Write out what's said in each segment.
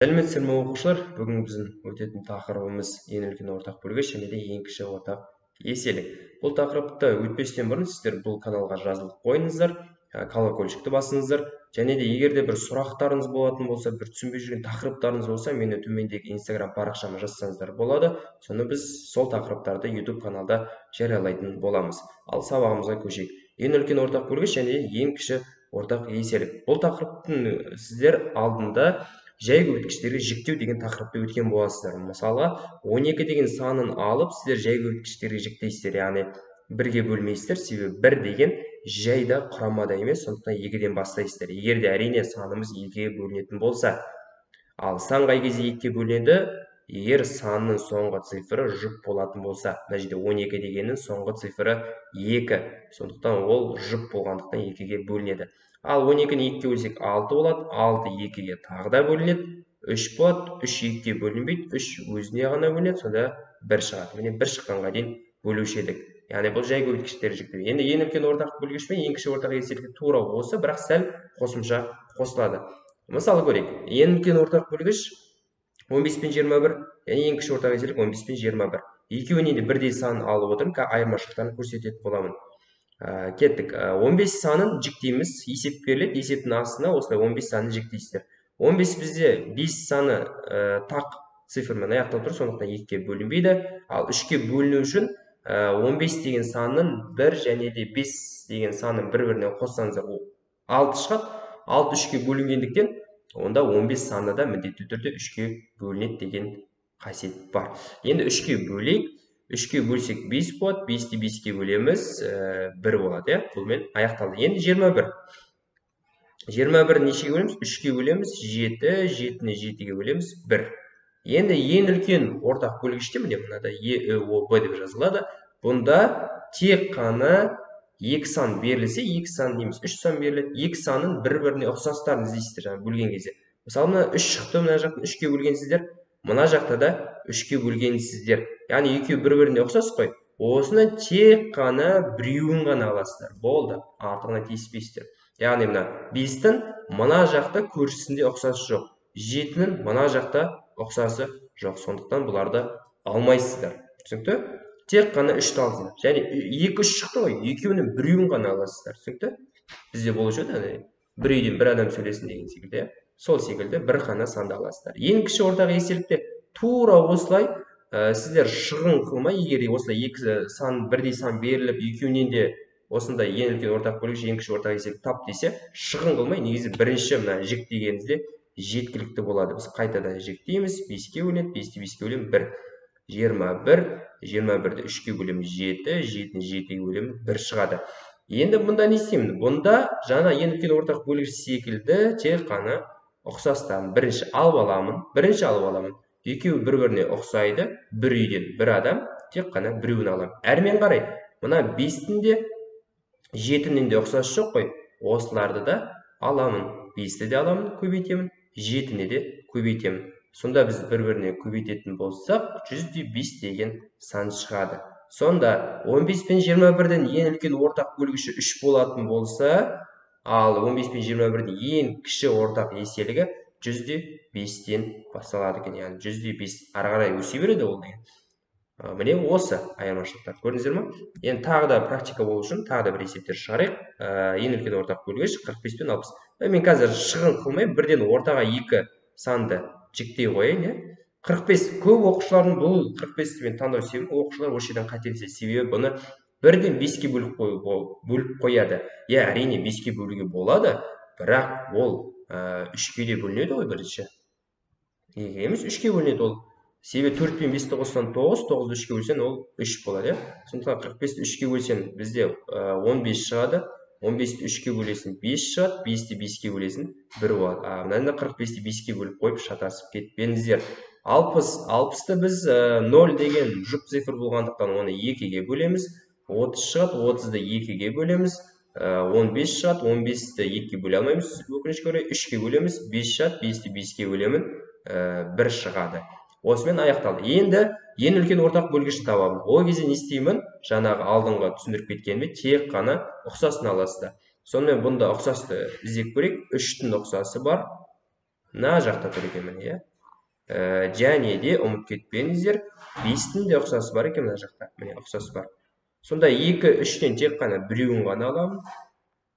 Сәлеметсіздер ме оқушылар? Бүгін біздің өтетін тақырыбымыз ең үлкен ортақ бөлгіш және де ең кіші ортақ еселік. Бұл тақырыпты өтпестен бұрын сіздер бұл каналға жазылып қойыңыздар, колокольчикті басыңыздар, және де егер де бір сұрақтарыңыз болатын болса, бір түсінбей жүрген тақырыптарыңыз болса, мені төмендегі Instagram парақшама жазсаңыздар болады. Соны біз сол тақырыптарды YouTube каналда жариялайтын боламыз. Ал сабағымызға көшейік. Ең үлкен ортақ бөлгіш және ең кіші ортақ еселік. Бұл тақырыптың сіздер алдында жай көбейткіштерге жіктеу деген тақырыпты өткен боласыздар. Мысалы, 12 деген санын алып, сіздер жай көбейткіштерге жіктейсіздер, яғни бірге бөлмейсіздер, себебі бір деген жайда құрамада емес, сондықтан 2-ден бастайсыздар. Егер де әрине санымыз 2-ге бөлінетін болса, ал сан қай кезде 2-ге бөлінеді? Егер санның соңғы цифры жұп болатын болса, мына жерде 12 дегеннің соңғы цифры 2, сондықтан ол жұп болғандықтан 2-ге бөлінеді. Ал 12-ні 2-ге бөлсек 6 болады, 6 2-ге тағы да бөлінеді, 3 болады, 3 2-ге бөлінбейді, 3 өзіне ғана бөлінеді, сонда 1 шығады. Міне 1 шыққанға дейін бөлуші едік. Яғни бұл жай көбейткіштер жіктеу. Енді ең үлкен ортақ бөлгіш пен ең кіші ортақ еселікке тура осы, бірақ сәл қосымша қосылады. Мысалы көрейік. Ең үлкен ортақ бөлгіш 15 пен 21, және ең кіші ортақ еселік 15 пен 21. Екеуінен де бірдей сан алып отырмын, айырмашылықтарын көрсететін боламын. Кеттік. 15 санын жіктейміз, есеп беріледі, есептің астына осылай 15 санын жіктейсіздер. 15 бізде 5 саны тақ цифрмен аяқталып тұр, сондықтан 2-ге бөлінбейді. Ал 3-ге бөліну үшін 15 деген санның 1 және де 5 деген санның бір-біріне қоссаңыздар 6 шығады. 6 3-ге бөлінгендіктен, онда 15 саны да міндетті түрде 3-ге бөлінеді деген қасиет бар. Енді 3-ге бөлейік. 3-ке бөлсек 5 болады, 5-ті 5-ке бөлеміз, 1 болады, бұлмен аяқталды. Енді 21. 21 нешеге бөлеміз? 3-ке бөлеміз, 7, 7-ні 7-ге бөлеміз, 1. Енді ең үлкен ортақ бөлгіште, міне мынада ЕОБ деп жазылады. Бұнда тек қана 2 сан берілсе, 2 сан неміз 3 сан беріледі. 2 санын бір-біріне ұқсастарын іздейсіздер, бөлген кезде. Мысалы, мына 3 шықты, мына жақтан 3-ке бөлгенсіздер, мына жақта да 3-ке бөлгенсіздер. Яғни екеуі бір-біріне ұқсас қой. Осыны тек қана біреуін ғана аласыздар. Болды, артығына тиіспейсіздер. Яғни мына 5-тің мына жақта көршісінде ұқсасы жоқ. 7-нің мына жақта ұқсасы жоқ. Сондықтан бұларды алмайсыздар. Түсінікті? Тек қана 3-ті аласыздар. Және 2-3 шықты ғой, екеуінің біреуін ғана аласыздар. Түсінікті? Бізде болушы еді, бір үйден бір адам сөйлесін деген секілді. Сол секілді бір қана санды аласыздар. Ең кіші ортақ еселікте тура осылай сіздер шығын қылмай, егер осылай 2 сан, бірдей сан беріліп, екеуінен де осындай ең үлкен ортақ бөлгіш, ең кіші ортақ еселік тап десе, шығын қылмай, негізі бірінші мына жіктегенімізде жеткілікті болады. Біз қайтадан жіктейміз, 5-ке бөлінеді, 5-ті 5-ке бөлеміз, 1. 21, 21-ді 3-ке бөлеміз, 7, 7-ні 7-ге бөлеміз, 1 шығады. Енді бұнда не істеймін? Бұнда жаңа ең үлкен ортақ бөлгіш секілді тек қана ұқсастарын бірінші алып аламын. Екеуі бір-біріне ұқсайды, бір үйден бір адам, тек қана біреуін аламын. Әрмен қарай, мына 5-тің де 7-нің де ұқсасы жоқ қой. Осыларды да аламын. 5-ті де аламын, көбейтемін, 7-ні де көбейтемін. Сонда біз бір-біріне көбейтетін болсақ, 105 деген сан шығады. Сонда 15 пен 21-ден ең үлкен ортақ бөлгіші 3 болатын болса, ал 15 пен 21-ден ең кіші ортақ еселігі 105-тен басталады екен. Яғни 105 ары қарай өсе береді ол деген. Міне осы айырмашылықтар. Көрдіңіздер ме? Енді тағы да практика болу үшін тағы да бір есептер шығарайық. Ең үлкен ортақ бөлгіш 45 пен 60. Мен қазір шығын қылмай, бірден ортаға 2 санды жіктей қояйын. 45 көп оқушылардың бұл 45-ті мен таңдау себебі оқушылар осы жерден қателеседі. Себебі бұны бірден 5-ке бөліп қояды. Әрине 5-ке бөлуге болады, бірақ ол 3-ке де бөлінеді ғой бірінші. Неге емес 3-ке бөлінеді ол. Себебі 4 пен 5-ті қоссаң 9, 9-ды 3-ке бөлсең ол 3 болады. Сондықтан 45-ті 3-ке бөлсең бізде 15 шығады. 15-ті 3-ке бөлесің 5 шығады, 5-ті 5-ке бөлесің 1 болады. Мынанда 45-ті 5-ке бөліп қойып шатасып кетпеңіздер. 60-ты біз 0 деген жұп цифр болғандықтан оны 2-ге бөлеміз. 30 шығады, 30-ды 2-ге бөлеміз. 15 шығады, 15-ті 2-ге бөле алмаймыз. Өкінішке орай 3-ке бөлеміз. 5 шығады, 5-ті 5-ке бөлемін. 1 шығады. Осымен аяқталды. Енді ең үлкен ортақ бөлгішін табамын. Ол кезде не істеймін? Жаңағы алдыңғы түсіндіріп кеткеніме тек қана ұқсасын аласыздар. Сонымен бұнда ұқсасты іздеп көрейік. 3-тің ұқсасы бар. Мына жақта тұр екен міне, Және де ұмытып кетпеңіздер, 5-тің де ұқсасы бар екен мына жақта. Міне ұқсасы бар. Сонда 2, 3-тен тек қана біреуін ғана аламын.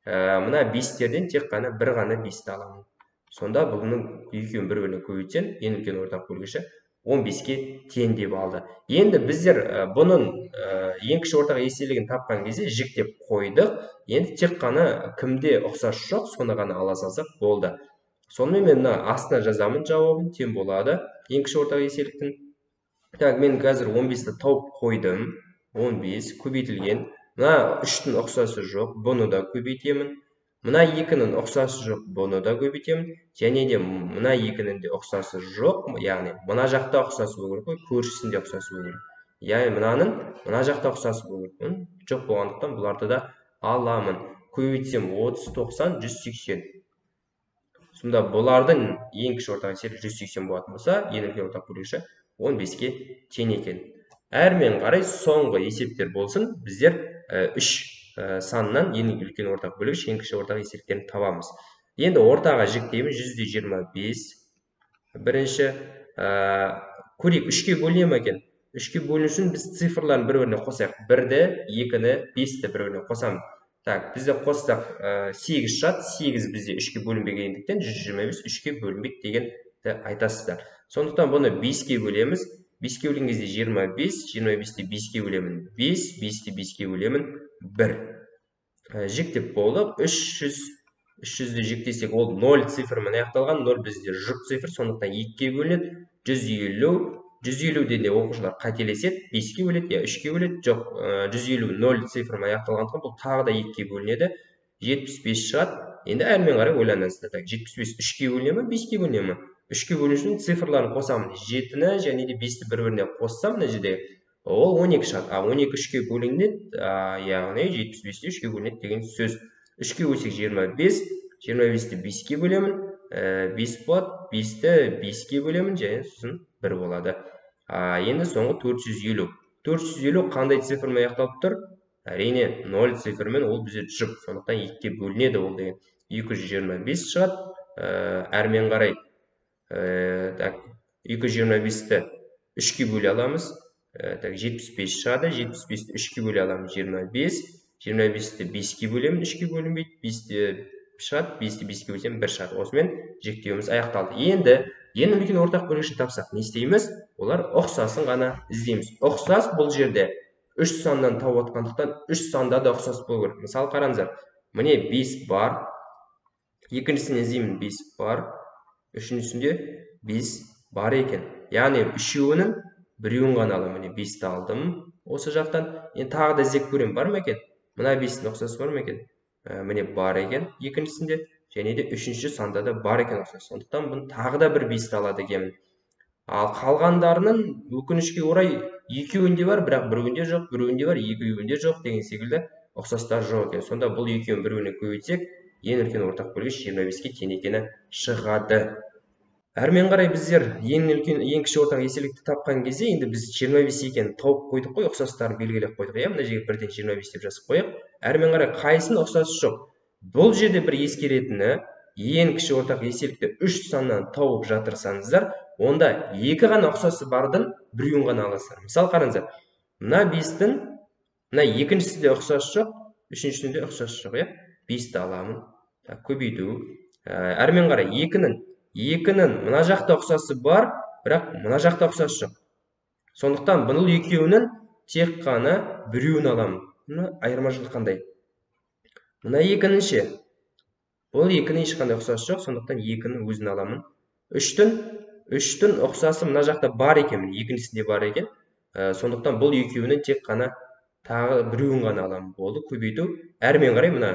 Мына 5-терден тек қана бір ғана 5-ті аламын. Сонда бұның екеуін бір-біріне көбейтсем, ең үлкен ортақ бөлгіші 15-ке тең деп алды. Енді біздер бұның ең кіші ортақ еселігін тапқан кезде жіктеп қойдық. Енді тек қана кімде ұқсас жоқ, соны ғана ала салсақ болды. Сонымен мен мына астына жазамын жауабын, тең болады ең кіші ортақ еселіктің. Так, мен қазір 15-ті тауып қойдым. 15 көбейтілген. Мына 3-тің ұқсасы жоқ, бұны да көбейтемін. Мына 2-нің ұқсасы жоқ, бұны да көбейтемін. Және де мына 2-нің де ұқсасы жоқ, яғни мына жақта ұқсасы болу керек, көршісінде ұқсасы болу керек. Яғни мынаның мына жақта ұқсасы болу керек. Жоқ болғандықтан бұларды да аламын. Көбейтсем 30, 90, 180. Сонда бұлардың ең кіші ортақ еселігі 180 болатын болса, ең үлкен ортақ бөлгіші 15-ке тең екен. Әрмен қарай соңғы есептер болсын, біздер 3 санынан ең үлкен ортақ бөлгіш, ең кіші ортақ еселіктерін табамыз. Енді ортаға жіктейміз, 125. Бірінші, көрейік, 3-ке бөліне ме екен? 3-ке бөліну үшін біз цифрларын бір-біріне қосайық. 1-ді, 2-ні, 5-ті бір-біріне қосамыз. Так, бізде қоссақ 8 шығады. 8 бізде 3-ке бөлінбегендіктен 125 3-ке бөлінбек дегенді айтасыздар. Сондықтан бұны 5-ке бөлеміз. 5-ке бөлген кезде 25, 25-ті 5-ке бөлемін 5, 5-ті 5-ке бөлемін 1. Жіктеп болдық. 300-ді жіктесек, ол 0 цифрмен аяқталған. 0 бізде жұп цифр, сондықтан 2-ке бөлінеді. 150-де оқушылар қателеседі, 5-ке бөледі, я 3-ке бөледі. Жоқ, 150 0 цифрмен аяқталғандықтан бұл тағы да 2-ке бөлінеді. 75 шығады. Енді әрмен қарай ойланасыздар. 75 3-ке бөліне ме, 5-ке бөліне ме? 3-ке бөліну үшін цифрларын қосамын. 7-ні және де 5-ті бір-біріне қоссам, мына жерде ол 12 шығады. 12 3-ке бөлінеді, яғни 75-те 3-ке бөлінеді деген сөз. 3-ке бөлсек 25, 25-ті 5-ке бөлемін, 5 болады, 5-ті 5-ке бөлемін, және сосын 1 болады. Енді соңғы 450. 450 қандай цифрмен аяқталып тұр? Әрине 0 цифрмен, ол бізде жұп, сондықтан 2-ке бөлінеді ол деген. 225 шығады. Әрмен қарай 225-ті 3-ке бөле аламыз. 75 шығады. 75-ті 3-ке бөле аламыз. 25. 25-ті 5-ке бөлемін. 3-ке бөлінбейді. 5-ті шығады. 5-ті 5-ке бөлсем 1 шығады. Осымен жіктеуіміз аяқталды. Енді ең үлкен ортақ бөлгішін тапсақ не істейміз? Олар ұқсасын ғана іздейміз. Ұқсас бұл жерде 3 саннан тауып отқандықтан 3 санда да ұқсас болу керек. Мысалы қараңыздар. Міне 5 бар. Екіншісін іздеймін, 5 бар. Үшіншісінде 5 бар екен. Яғни үшеуінің біреуін ғана аламын. Міне 5-ті алдым осы жақтан. Енді тағы да іздеп көрем, бар ма екен? Мына 5-тің ұқсасы бар ма екен? Міне бар екен екіншісінде. Және де үшінші санда да бар екен ұқсас. Сондықтан бұны тағы да бір 5-ті алады екенмін. Ал қалғандарының өкінішке орай екеуінде бар, бірақ біреуінде жоқ, біреуінде бар, екеуінде жоқ деген секілді ұқсастар жоқ екен. Сонда бұл екеуін бір-біріне көбейтсек, ең үлкен ортақ бөлгіш 25-ке тең екені шығады. Әрмен қарай біздер ең кіші ортақ еселікті тапқан кезде, енді біз 25 екенін тауып қойдық қой, ұқсастарын белгілеп қойдық. Мына жерге 1-ден 25 деп жазып қояйық. Әрмен қарай қайсының ұқсасы жоқ? Бұл жерде бір ескеретіні, ең кіші ортақ еселікті 3 саннан тауып жатырсаңыздар, онда 2 ғана ұқсасы бардың біреуін ғана аласыздар. Мысалы қараңыздар, мына 5-тің мына екіншісі де ұқсасы жоқ, үшіншісінде ұқсасы жоқ, 5-ті аламын. Көбейту. Әрмен қарай 2-нің мына жақта ұқсасы бар, бірақ мына жақта ұқсасы жоқ. Сондықтан бұл екеуінің тек қана біреуін аламын. Мына айырмашылық қандай? Мына 2-ніңше. Бұл 2-нің ешқандай ұқсасы жоқ, сондықтан 2-нің өзін аламын. 3-тің ұқсасы мына жақта бар екен, екіншісінде бар екен. Сондықтан бұл екеуінің тек қана тағы біреуін ғана аламын. Болды, көбейту. Әрмен қарай мына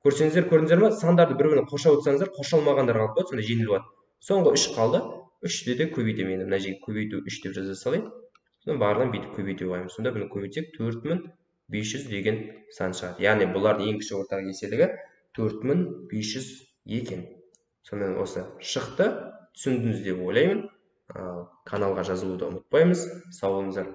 көрдіңіздер ме? Сандарды бір-біріне қоша өтсаңыздар, қошалмағандар қалып қойды, сонда жеңіл болады. Соңғы 3 қалды. 3-ті де көбейтемін. Мына жерге көбейту 3 деп жаза салайын. Содан барлығын бүйтіп көбейту қоямыз. Сонда бұны көбейтсек 4500 деген сан шығады. Яғни бұлардың ең кіші ортақ еселігі 4500 екен. Сонымен осы шықты. Түсіндіңіз деп ойлаймын. Каналға жазылуды ұмытпаймыз. Сау болыңыздар.